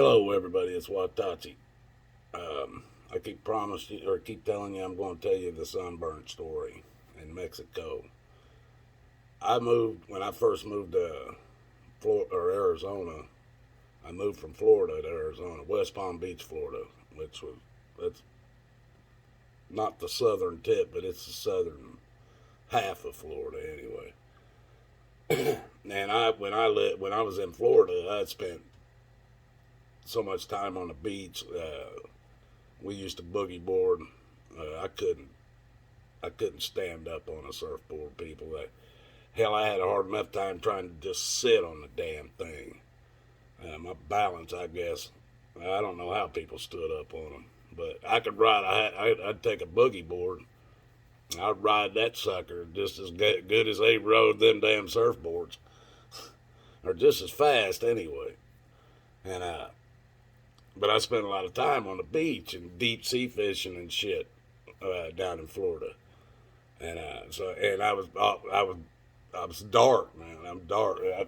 Hello, everybody. It's Watachi. I keep promising or keep telling you I'm going to tell you the sunburn story in Mexico. I moved when I first moved to Florida or Arizona. I moved from Florida to Arizona, West Palm Beach, Florida, which was that's not the southern tip, but it's the southern half of Florida anyway. And when I was in Florida, I spent so much time on the beach. We used to boogie board. I couldn't stand up on a surfboard. People, hell, I had a hard enough time trying to just sit on the damn thing. My balance, I guess, I don't know how people stood up on them, but I could ride. I'd take a boogie board. I'd ride that sucker just as good as they rode them damn surfboards, or just as fast anyway. And but I spent a lot of time on the beach and deep sea fishing and shit down in Florida. And I was dark, man. I'm dark. I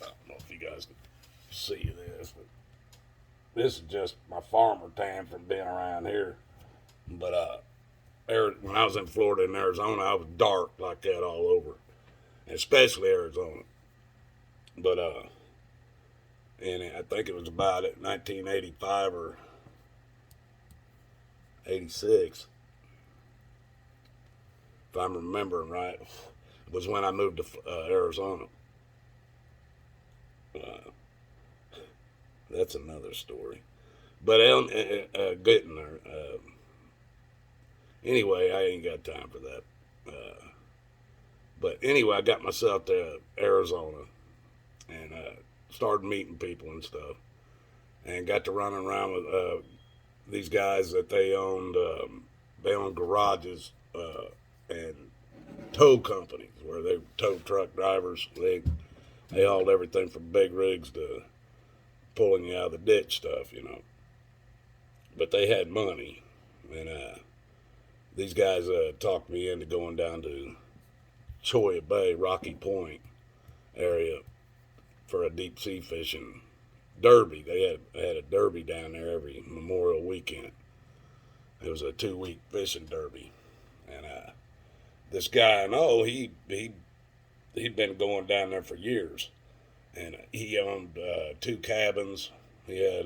don't know if you guys can see this, but this is just my farmer tan from being around here. But when I was in Florida and Arizona, I was dark like that all over, especially Arizona. But and I think it was about 1985 or 86, if I'm remembering right, was when I moved to Arizona. Uh, that's another story. But getting there. Anyway, I ain't got time for that. But anyway, I got myself to Arizona and started meeting people and stuff, and got to running around with these guys that they owned. They owned garages and tow companies where they tow truck drivers. They hauled everything from big rigs to pulling you out of the ditch stuff, you know. But they had money, and these guys talked me into going down to Cholla Bay, Rocky Point area for a deep sea fishing derby. They had a derby down there every Memorial weekend. It was a 2 week fishing derby, and this guy I know he'd been going down there for years, and he owned 2 cabins. He had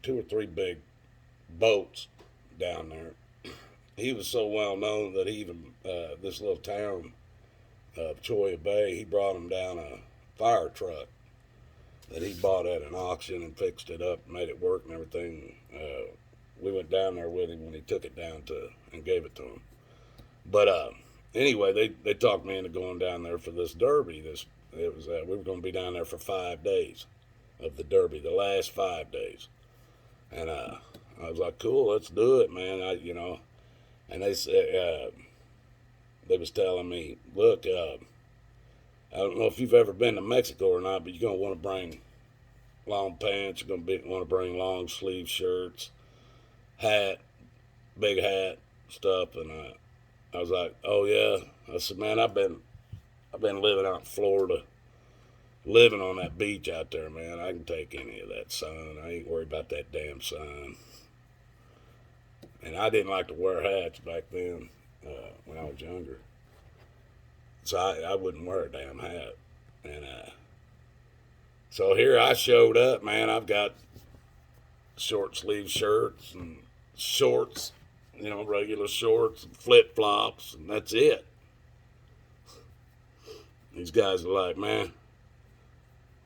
two or three big boats down there. He was so well known that he even this little town of Cholla Bay, he brought him down a fire truck that he bought at an auction and fixed it up, made it work and everything. We went down there with him when he took it down to and gave it to him. But anyway, they talked me into going down there for this derby. We were going to be down there for 5 days of the derby, the last 5 days, and I was like, cool, let's do it, man. And they said they was telling me, look, I don't know if you've ever been to Mexico or not, but you're gonna want to bring long pants. You're gonna want to bring long sleeve shirts, hat, big hat, stuff. And I was like, oh yeah. I said, man, I've been living out in Florida, living on that beach out there, man. I can take any of that sun. I ain't worried about that damn sun. And I didn't like to wear hats back then when I was younger. So I wouldn't wear a damn hat. And so here I showed up, man. I've got short sleeve shirts and shorts, regular shorts and flip flops, and that's it. These guys are like, man,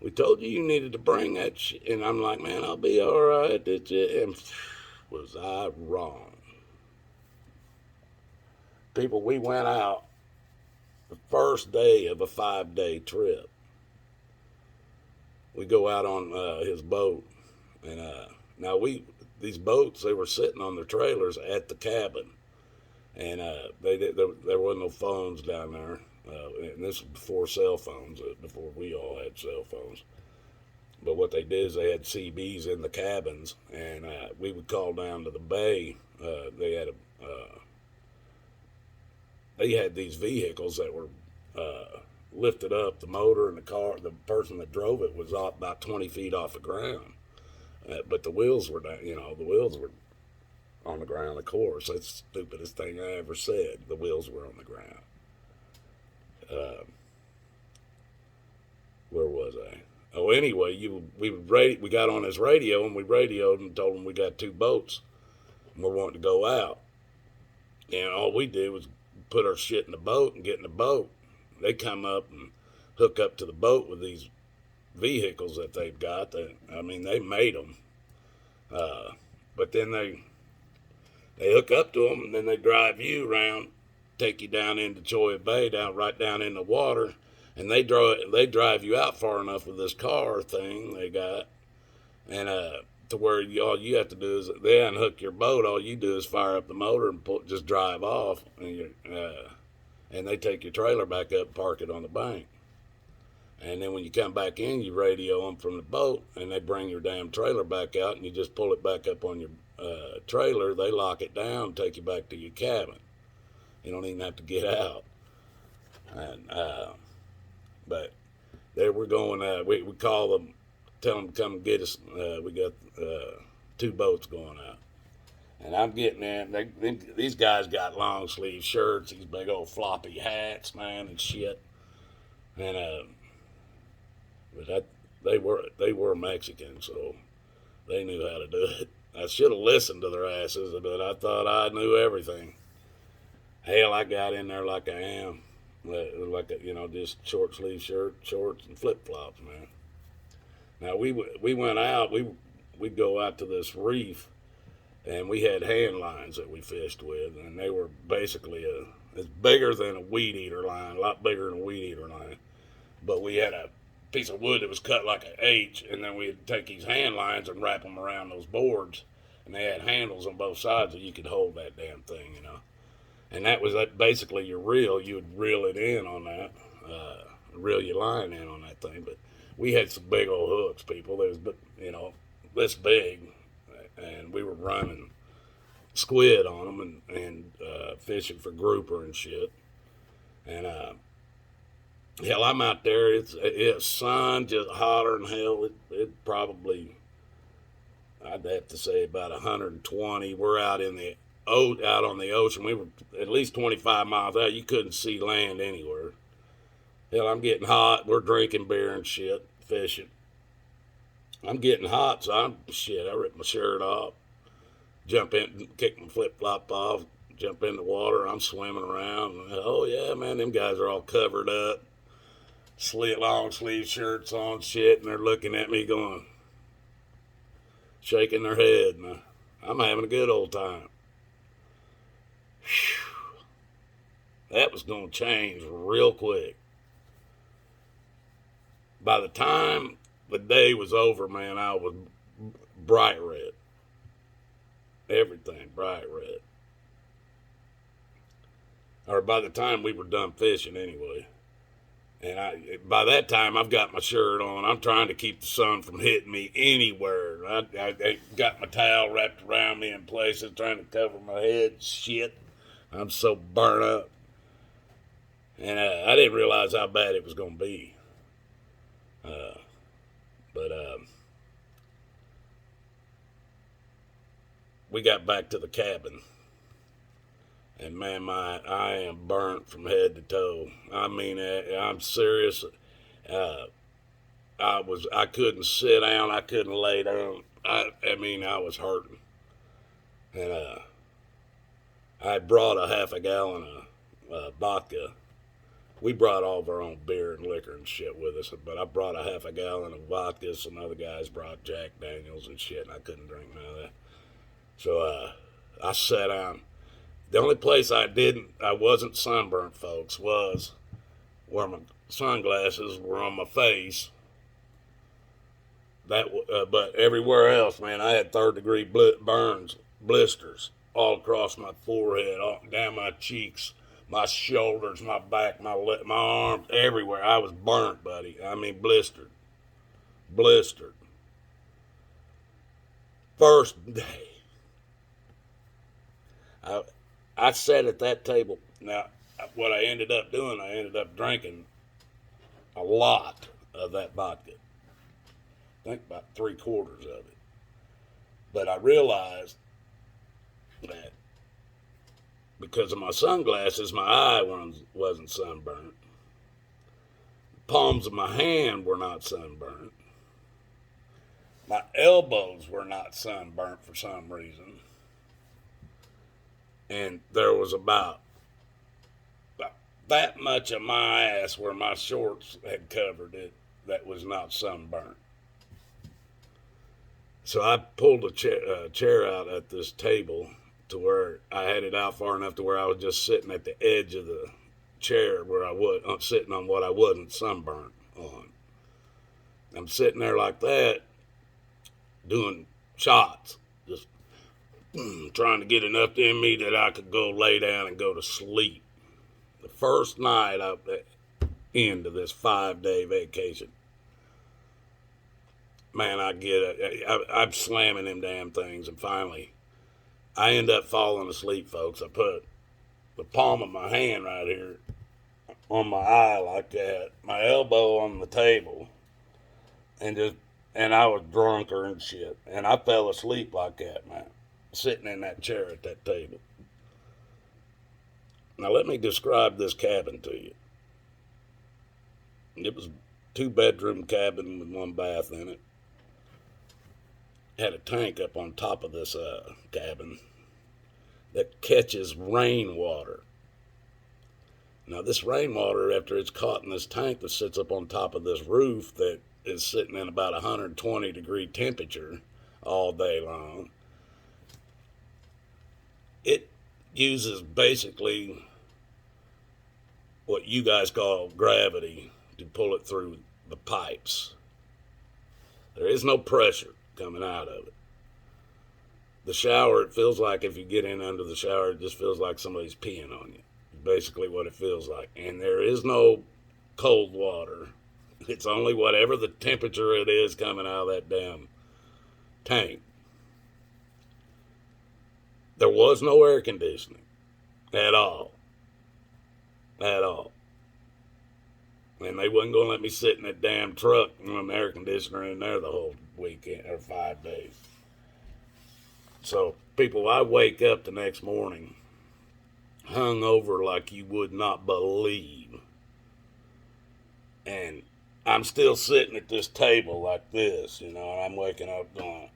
we told you needed to bring that shit. And I'm like, man, I'll be all right. And was I wrong? People, we went out the first day of a 5 day trip. We go out on his boat, and now these boats, they were sitting on their trailers at the cabin, and there wasn't no phones down there, and this was before cell phones, before we all had cell phones. But what they did is they had CBs in the cabins, and we would call down to the bay. They had these vehicles that were lifted up. The motor and the car, the person that drove it was off about 20 feet off the ground. But the wheels were down, the wheels were on the ground, of course. That's the stupidest thing I ever said. The wheels were on the ground. Where was I? Oh, anyway, we got on his radio and we radioed and told him we got 2 boats and we're wanting to go out. And all we did was put our shit in the boat and get in the boat. They come up and hook up to the boat with these vehicles that they've got. They made them. But then they hook up to them and then they drive you around, take you down into Cholla Bay, right down in the water. And they drive you out far enough with this car thing they got, and to where all you have to do is they unhook your boat. All you do is fire up the motor and just drive off, and they take your trailer back up, and park it on the bank. And then when you come back in, you radio them from the boat, and they bring your damn trailer back out, and you just pull it back up on your trailer. They lock it down, take you back to your cabin. You don't even have to get out. And but they were going. We call them, tell them to come get us. We got 2 boats going out, and I'm getting in. These guys got long sleeve shirts, these big old floppy hats, man, and shit. And but they were Mexican, so they knew how to do it. I should have listened to their asses, but I thought I knew everything. Hell, I got in there like I am. Like just short sleeve shirt, shorts, and flip flops, man. Now we went out. We'd go out to this reef, and we had hand lines that we fished with, and they were basically it's bigger than a weed eater line, a lot bigger than a weed eater line. But we had a piece of wood that was cut like an H, and then we'd take these hand lines and wrap them around those boards, and they had handles on both sides so you could hold that damn thing, And that was basically your reel. You would reel it in on that, reel your line in on that thing. But we had some big old hooks, people. There was, this big, and we were running squid on them and fishing for grouper and shit. And hell, I'm out there. It's sun, just hotter than hell. It probably, I'd have to say about 120. We're out on the ocean. We were at least 25 miles out. You couldn't see land anywhere. Hell, I'm getting hot. We're drinking beer and shit, fishing. I'm getting hot, so I ripped my shirt off, jump in, kick my flip-flop off, jump in the water. I'm swimming around. Oh, yeah, man, them guys are all covered up, long sleeve shirts on, shit, and they're looking at me going, shaking their head. And I'm having a good old time. That was going to change real quick. By the time the day was over, man, I was bright red. Everything bright red. Or by the time we were done fishing anyway. And by that time, I've got my shirt on. I'm trying to keep the sun from hitting me anywhere. I got my towel wrapped around me in places, trying to cover my head. Shit. I'm so burnt up. And I didn't realize how bad it was going to be. But we got back to the cabin. And man, I am burnt from head to toe. I mean, I'm serious. I couldn't sit down. I couldn't lay down. I was hurting. And I brought a half a gallon of vodka. We brought all of our own beer and liquor and shit with us, but I brought a half a gallon of vodka. Some other guys brought Jack Daniels and shit, and I couldn't drink none of that. So I sat down. The only place I wasn't sunburnt, folks, was where my sunglasses were on my face. But everywhere else, man, I had third-degree burns, blisters all across my forehead, all down my cheeks, my shoulders, my back, my arms, everywhere. I was burnt, buddy. I mean, blistered. First day. I sat at that table. Now, what I ended up doing, I ended up drinking a lot of that vodka. I think about 3/4 of it. But I realized that because of my sunglasses, my eye wasn't sunburnt. The palms of my hand were not sunburnt. My elbows were not sunburnt for some reason. And there was about that much of my ass where my shorts had covered it that was not sunburnt. So I pulled a chair out at this table to where I had it out far enough to where I was just sitting at the edge of the chair where I was sitting on what I wasn't sunburnt on. I'm sitting there like that, doing shots, just trying to get enough in me that I could go lay down and go to sleep. The first night into this 5-day vacation, man, I'm slamming them damn things, and finally, I end up falling asleep, folks. I put the palm of my hand right here on my eye like that, my elbow on the table, and I was drunker and shit, and I fell asleep like that, man, sitting in that chair at that table. Now let me describe this cabin to you. It was a 2-bedroom cabin with 1 bath in it. Had a tank up on top of this cabin that catches rainwater. Now this rainwater, after it's caught in this tank that sits up on top of this roof that is sitting in about 120 degree temperature all day long, it uses basically what you guys call gravity to pull it through the pipes. There is no pressure coming out of it. The shower, it feels like if you get in under the shower, it just feels like somebody's peeing on you. Basically what it feels like. And there is no cold water. It's only whatever the temperature it is coming out of that damn tank. There was no air conditioning at all. At all. And they wasn't going to let me sit in that damn truck with an air conditioner in there the whole weekend, or 5 days. So, people, I wake up the next morning hung over like you would not believe. And I'm still sitting at this table like this, and I'm waking up going,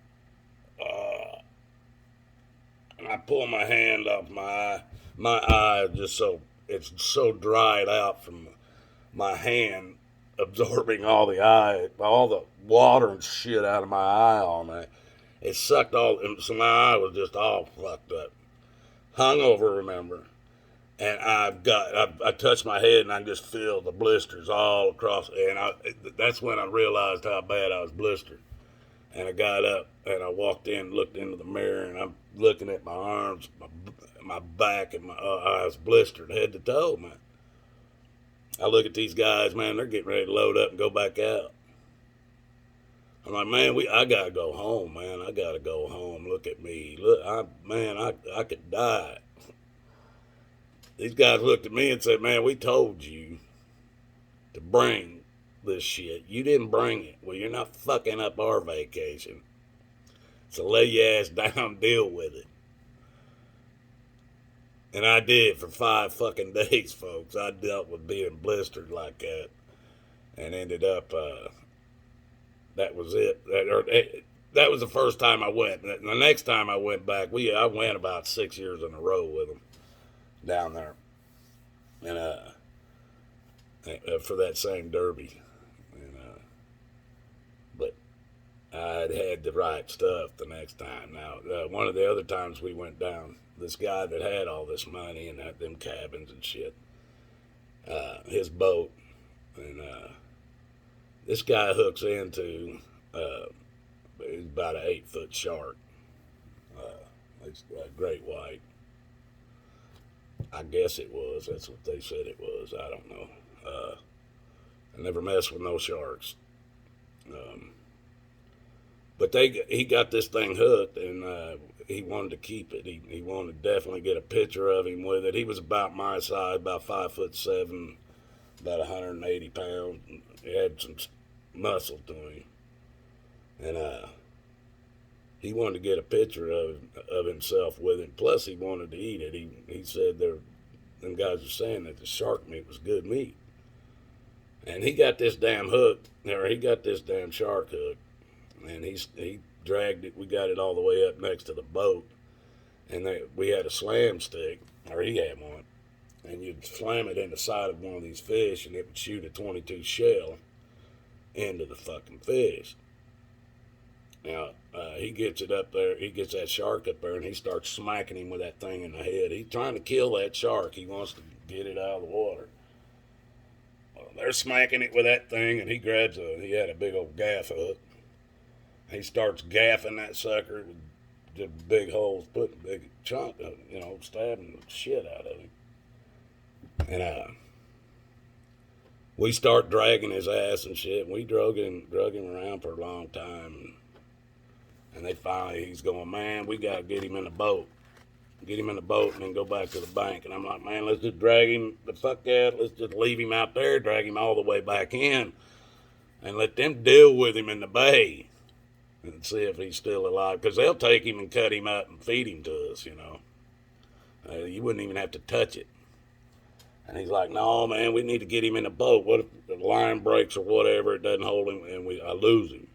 and I pull my hand off my eye it's so dried out from my hand absorbing all the water and shit out of my eye all night. It sucked so my eye was just all fucked up. Hungover, remember. And I touched my head and I just feel the blisters all across. And that's when I realized how bad I was blistered. And I got up and I walked in, looked into the mirror, and I'm looking at my arms, my back, and my eyes blistered head to toe, man. I look at these guys, man, they're getting ready to load up and go back out. I'm like, man, I gotta go home, man. I gotta go home. Look at me. Look, I could die. These guys looked at me and said, man, we told you to bring this shit. You didn't bring it. Well, you're not fucking up our vacation. So lay your ass down, deal with it. And I did for 5 fucking days, folks. I dealt with being blistered like that. And ended up, that was it. That was the first time I went. The next time I went back, I went about 6 years in a row with them down there. And for that same derby. But I had the right stuff the next time. Now, one of the other times we went down, this guy that had all this money and had them cabins and shit, his boat, and this guy hooks into about an 8-foot shark. It's a great white. I guess it was. That's what they said it was. I don't know. I never mess with no sharks. But he got this thing hooked, and he wanted to keep it. He wanted to definitely get a picture of him with it. He was about my size, about 5'7", about 180 pounds. He had some muscle to him. And he wanted to get a picture of himself with it. Plus, he wanted to eat it. He said them guys were saying that the shark meat was good meat. And he got this damn hook, or he got this damn shark hook, and he dragged it. We got it all the way up next to the boat, and we had a slam stick, or he had one, and you'd slam it in the side of one of these fish, and it would shoot a 22 shell into the fucking fish. Now, he gets it up there, he gets that shark up there, and he starts smacking him with that thing in the head. He's trying to kill that shark. He wants to get it out of the water. Well, they're smacking it with that thing, and he had a big old gaff hook. He starts gaffing that sucker with just big holes, putting a big chunk of it, stabbing the shit out of him. And we start dragging his ass and shit, and we drug him around for a long time. And they finally, he's going, man, we got to get him in the boat. Get him in the boat and then go back to the bank. And I'm like, man, let's just drag him the fuck out. Let's just leave him out there, drag him all the way back in, and let them deal with him in the bay and see if he's still alive. Because they'll take him and cut him up and feed him to us, you wouldn't even have to touch it. And he's like, no, man, we need to get him in the boat. What if the line breaks or whatever, it doesn't hold him, and I lose him?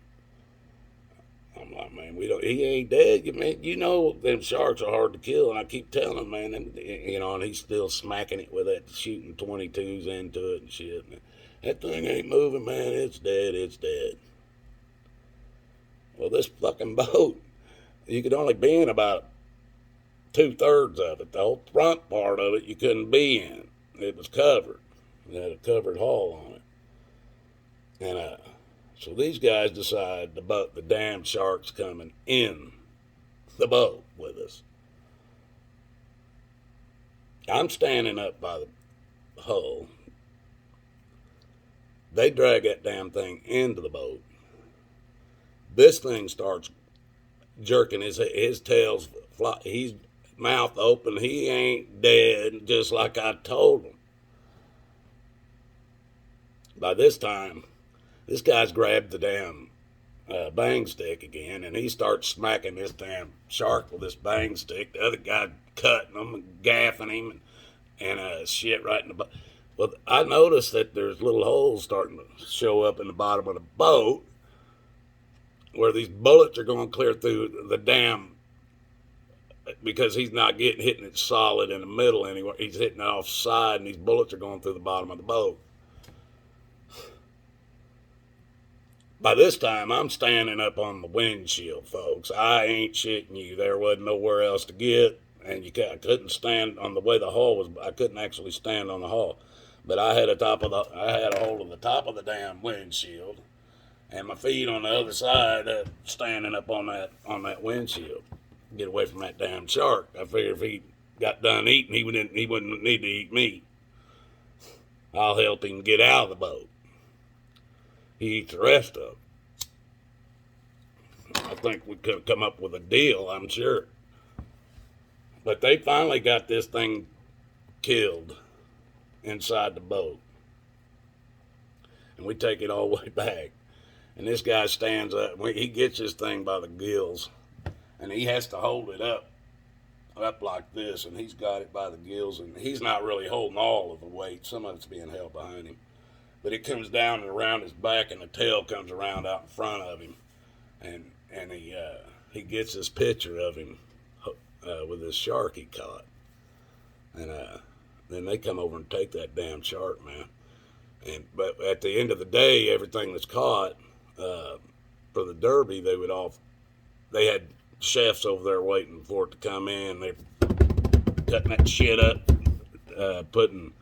I'm like, man, he ain't dead. Them sharks are hard to kill. And I keep telling him, man, and he's still smacking it with that, shooting 22s into it and shit. And that thing ain't moving, man. It's dead. It's dead. Well, this fucking boat, you could only be in about 2/3 of it. The whole front part of it, you couldn't be in. It was covered. It had a covered hull on it. And, so these guys decide the damn shark's coming in the boat with us. I'm standing up by the hull. They drag that damn thing into the boat. This thing starts jerking his tail's fly. He's mouth open. He ain't dead, just like I told him. By this time, this guy's grabbed the damn bang stick again, and he starts smacking this damn shark with this bang stick. The other guy cutting him and gaffing him and shit right in the butt. Well, I noticed that there's little holes starting to show up in the bottom of the boat where these bullets are going clear through the damn, because he's not hitting it solid in the middle anywhere. He's hitting it off side, and these bullets are going through the bottom of the boat. By this time, I'm standing up on the windshield, folks. I ain't shitting you. There wasn't nowhere else to get, and I couldn't stand on the way the hull was. I couldn't actually stand on the hull, but I had a hold of the top of the damn windshield, and my feet on the other side, standing up on that windshield, get away from that damn shark. I figured if he got done eating, he wouldn't need to eat me. I'll help him get out of the boat. He eats the rest of it. I think we could have come up with a deal, I'm sure. But they finally got this thing killed inside the boat. And we take it all the way back. And this guy stands up. He gets this thing by the gills. And he has to hold it up like this. And he's got it by the gills. And he's not really holding all of the weight. Some of it's being held behind him. But it comes down and around his back, and the tail comes around out in front of him, and he gets this picture of him with this shark he caught, and then they come over and take that damn shark, man. But at the end of the day, everything that's caught for the Derby, they had chefs over there waiting for it to come in. They're cutting that shit up, putting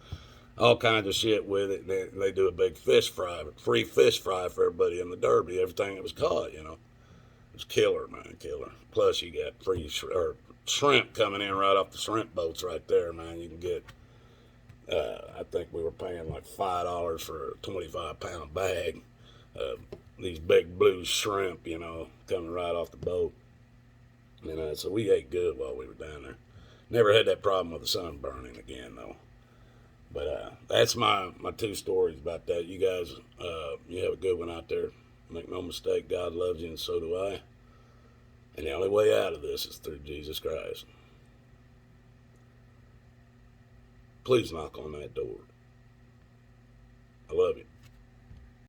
all kinds of shit with it. They do a big fish fry, free fish fry for everybody in the Derby. Everything that was caught, it's killer, man, killer. Plus you got free shrimp coming in right off the shrimp boats right there, man. You can get, I think we were paying like $5 for a 25-pound bag of these big blue shrimp, coming right off the boat. So we ate good while we were down there. Never had that problem with the sun burning again, though. But that's my two stories about that. You guys, you have a good one out there. Make no mistake, God loves you, and so do I. And the only way out of this is through Jesus Christ. Please knock on that door. I love you.